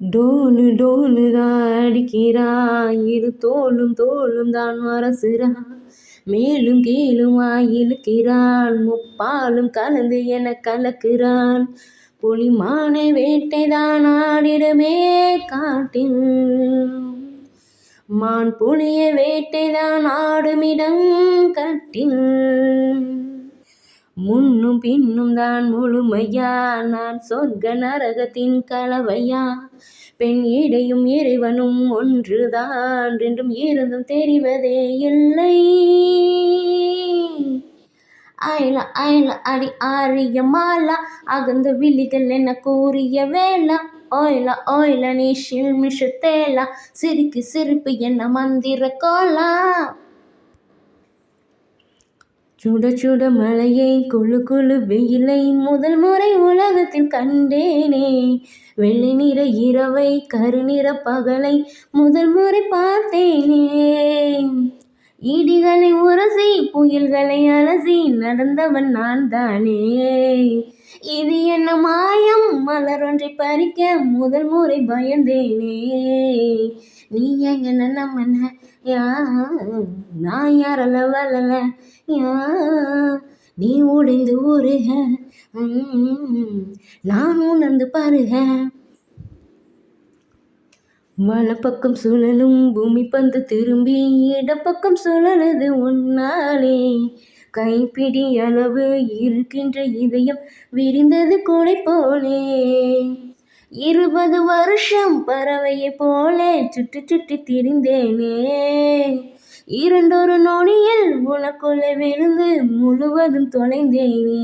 டோலு டோலு தான் அடிக்கிறான், இரு தோளும் தோளும் தான் அரசுறான், மேலும் கீழுமாய் இழுக்கிறான், முப்பாலும் கலந்து என கலக்கிறான். புலிமானை வேட்டைதான் ஆடிடுமே காட்டில், மான் புலிய வேட்டைதான் ஆடுமிடம் கட்டில். முன்னும் பின்னும் தான் முழுமையா, நான் சொர்க்க நரகத்தின் கலவையா, பெண் இடையும் இறைவனும் ஒன்றுதான், ரெண்டும் இருந்தும் தெரிவதே இல்லை. ஆயில ஆயில அடி ஆரிய மாலா, அகந்த விழிகள் என்ன கூறிய வேளா, ஓயில ஓயில நீ ஷில்மிஷ தேலா, சிரிக்கு சிரிப்பு என்ன மந்திர கோலா. சுட சுட மலையை குழு குழு வெயிலை முதல் முறை உலகத்தில் கண்டேனே, வெள்ளை நிற இரவை கருநிற பகலை முதல் முறை பார்த்தேனே. இடிகளை உரசி புயல்களை அலசி நடந்தவன் நான் தானே, இது என்ன மாயம் மலரொன்றை பறிக்க முதல் முறை பயந்தேனே. நீ என்ன நம்மன யா, நான் யாரல வளல யா, நீ உடைந்து ஊருக நான் உணர்ந்து பாருக. வலப்பக்கம் சுழலும் பூமி பந்து திரும்பி இடப்பக்கம் சுழலுது உன்னாலே, கைப்பிடி அளவு இருக்கின்ற இதயம் விரிந்தது கூடை போலே. 20 வருஷம் பறவையை போல சுற்றி சுற்றி திரிந்தேனே, இரண்டொரு நொடியில் உனக்குள்ளே விழுந்து முழுவதும் தொலைந்தேனே.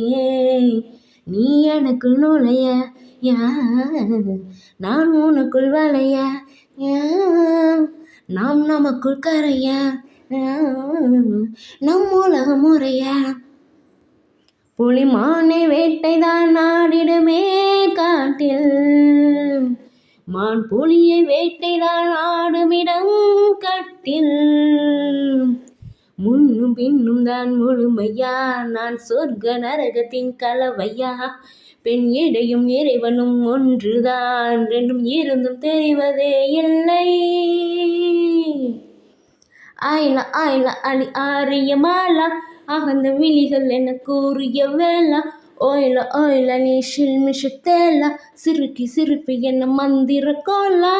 நீ எனக்குள் நுழைய யா, நான் உனக்குள் வளைய யா, நாம் நமக்குள் கரைய நம் உலகம் முறைய. புலிமானை வேட்டைதான் ஆடிடுமே காட்டில், மான் புலியை வேட்டைதான் ஆடுமிடம் கட்டில். முன்னும் பின்னும் தான் முழுமையா, நான் சொர்க்க நரகத்தின் கலவையா, பெண் இடையும் இறைவனும் ஒன்றுதான், ரெண்டும் இருந்தும் தெரிவதே இல்லை. ஆயில ஆயில அடி ஆரிய மாலா, அகந்த விழிகள் என்ன கூறிய வேளா, ஓயில ஓயில நீ ஷில்மிஷ தேலா, சிறுக்கி சிரிப்பு என்ன மந்திர கோலா.